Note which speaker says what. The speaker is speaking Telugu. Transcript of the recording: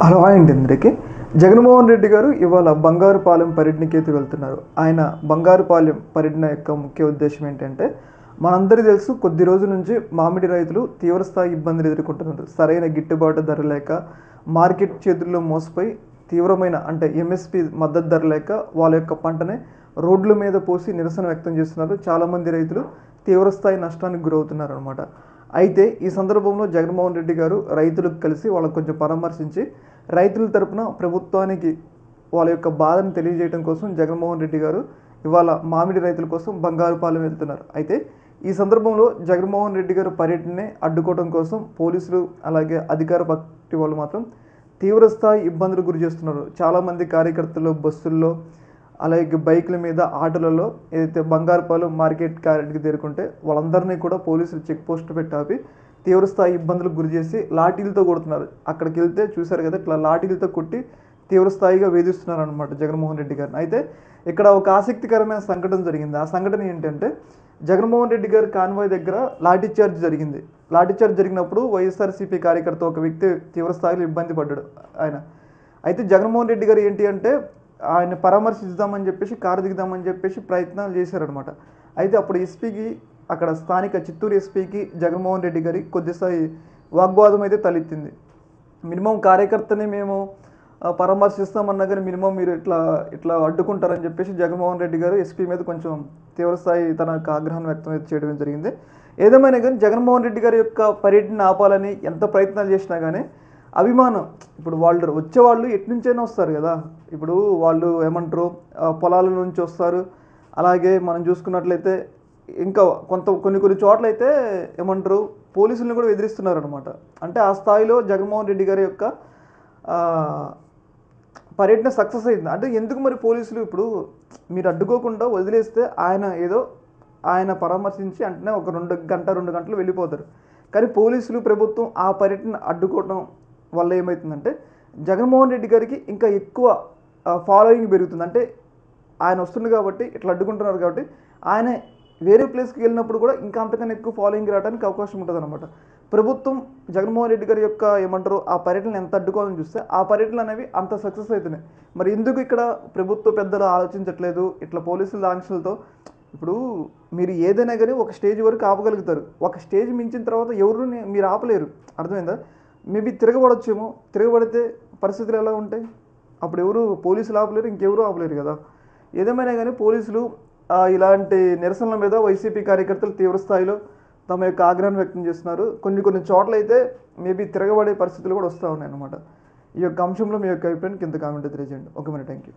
Speaker 1: హలో అండి అందరికీ. జగన్మోహన్ రెడ్డి గారు ఇవాళ బంగారుపాలెం పర్యటనకి అయితే వెళ్తున్నారు. ఆయన బంగారుపాలెం పర్యటన యొక్క ముఖ్య ఉద్దేశం ఏంటంటే, మనందరికీ తెలుసు కొద్ది రోజుల నుంచి మామిడి రైతులు తీవ్రస్థాయి ఇబ్బందులు ఎదుర్కొంటున్నారు. సరైన గిట్టుబాటు ధర లేక, మార్కెట్ చేతుల్లో మోసపోయి తీవ్రమైన అంటే ఎంఎస్పి మద్దతు ధర లేక వాళ్ళ యొక్క పంటనే రోడ్ల మీద పోసి నిరసన వ్యక్తం చేస్తున్నారు. చాలామంది రైతులు తీవ్రస్థాయి నష్టానికి గురవుతున్నారు అనమాట. అయితే ఈ సందర్భంలో జగన్మోహన్ రెడ్డి గారు రైతులకు కలిసి వాళ్ళకు కొంచెం పరామర్శించి రైతుల తరపున ప్రభుత్వానికి వాళ్ళ యొక్క బాధను తెలియజేయడం కోసం జగన్మోహన్ రెడ్డి గారు ఇవాళ మామిడి రైతుల కోసం బంగారుపాలెం వెళ్తున్నారు. అయితే ఈ సందర్భంలో జగన్మోహన్ రెడ్డి గారు పర్యటనని అడ్డుకోవడం కోసం పోలీసులు అలాగే అధికార పార్టీ వాళ్ళు మాత్రం తీవ్రస్థాయి ఇబ్బందులు గురి చేస్తున్నారు. చాలామంది కార్యకర్తలు బస్సుల్లో అలాగే బైకుల మీద ఆటోలలో ఏదైతే బంగారుపాలెం మార్కెట్ క్యారెట్కి చేరుకుంటే వాళ్ళందరినీ కూడా పోలీసులు చెక్ పోస్ట్ పెట్టి ఆపి తీవ్రస్థాయి ఇబ్బందులకు గురి చేసి లాఠీలతో కొడుతున్నారు. అక్కడికి వెళ్తే చూశారు కదా, ఇట్లా లాఠీలతో కొట్టి తీవ్రస్థాయిగా వేధిస్తున్నారు అనమాట జగన్మోహన్ రెడ్డి గారిని. అయితే ఇక్కడ ఒక ఆసక్తికరమైన సంఘటన జరిగింది. ఆ సంఘటన ఏంటంటే, జగన్మోహన్ రెడ్డి గారి కాన్వాయ్ దగ్గర లాఠీచార్జ్ జరిగింది. లాఠీచార్జ్ జరిగినప్పుడు వైఎస్ఆర్సీపీ కార్యకర్త ఒక వ్యక్తి తీవ్రస్థాయిలో ఇబ్బంది పడ్డాడు ఆయన. అయితే జగన్మోహన్ రెడ్డి గారు ఏంటి అంటే, ఆయన పరామర్శిద్దామని చెప్పేసి కారు దిగుదామని చెప్పేసి ప్రయత్నాలు చేశారనమాట. అయితే అప్పుడు ఎస్పీకి, అక్కడ స్థానిక చిత్తూరు ఎస్పీకి జగన్మోహన్ రెడ్డి గారి కొద్దిసారి వాగ్వాదం అయితే తలెత్తింది. మినిమం కార్యకర్తని మేము పరామర్శిస్తామన్నా కానీ మినిమం మీరు ఇట్లా ఇట్లా అడ్డుకుంటారని చెప్పేసి జగన్మోహన్ రెడ్డి గారు ఎస్పీ మీద కొంచెం తీవ్రస్థాయి తన యొక్క ఆగ్రహాన్ని వ్యక్తం అయితే చేయడం జరిగింది. ఏదేమైనా కానీ జగన్మోహన్ రెడ్డి గారి యొక్క పర్యటన ఆపాలని ఎంత ప్రయత్నాలు చేసినా కానీ అభిమానం, ఇప్పుడు వాళ్ళు వచ్చేవాళ్ళు ఎట్నుంచైనా వస్తారు కదా, ఇప్పుడు వాళ్ళు ఏమంటారు పొలాల నుంచి వస్తారు. అలాగే మనం చూసుకున్నట్లయితే ఇంకా కొన్ని చోట్ల అయితే ఏమంటారు పోలీసులను కూడా ఎదిరిస్తున్నారు అనమాట. అంటే ఆ స్థాయిలో జగన్మోహన్ రెడ్డి గారి యొక్క పర్యటన సక్సెస్ అయింది. అంటే ఎందుకు మరి పోలీసులు ఇప్పుడు మీరు అడ్డుకోకుండా వదిలేస్తే ఆయన పరామర్శించి అంటేనే ఒక 2 గంటలు వెళ్ళిపోతారు. కానీ పోలీసులు ప్రభుత్వం ఆ పర్యటన అడ్డుకోవడం వల్ల ఏమవుతుందంటే జగన్మోహన్ రెడ్డి గారికి ఇంకా ఎక్కువ ఫాలోయింగ్ పెరుగుతుంది. అంటే ఆయన వస్తుంది కాబట్టి, ఇట్లా అడ్డుకుంటున్నారు కాబట్టి ఆయన వేరే ప్లేస్కి వెళ్ళినప్పుడు కూడా ఇంకా అంతకన్నా ఎక్కువ ఫాలోయింగ్ రావడానికి అవకాశం ఉంటుంది అనమాట. ప్రభుత్వం జగన్మోహన్ రెడ్డి గారి యొక్క ఏమంటారు ఆ పర్యటనలు ఎంత అడ్డుకోవాలని చూస్తే ఆ పర్యటనలు అనేవి అంత సక్సెస్ అవుతున్నాయి. మరి ఎందుకు ఇక్కడ ప్రభుత్వ పెద్దలు ఆలోచించట్లేదు? ఇట్లా పోలీసుల ఆంక్షలతో ఇప్పుడు మీరు ఏదైనా కానీ ఒక స్టేజ్ వరకు ఆపగలుగుతారు. ఒక స్టేజ్ మించిన తర్వాత ఎవరు మీరు ఆపలేరు. అర్థమైందా? మేబీ తిరగబడొచ్చేమో, తిరగబడితే పరిస్థితులు ఎలా ఉంటాయి? అప్పుడు ఎవరు పోలీసులు ఆపలేరు, ఇంకెవరు ఆపలేరు కదా. ఏదేమైనా కానీ పోలీసులు ఇలాంటి నిరసనల మీద వైసీపీ కార్యకర్తలు తీవ్రస్థాయిలో తమ యొక్క ఆగ్రహాన్ని వ్యక్తం చేస్తున్నారు. కొన్ని చోట్ల అయితే మేబీ తిరగబడే పరిస్థితులు కూడా వస్తూ ఉన్నాయి అన్నమాట. ఈ యొక్క అంశంలో మీ యొక్క అభిప్రాయం కింద కామెంట్ తెలియజేయండి. ఓకే మరి, థ్యాంక్ యూ.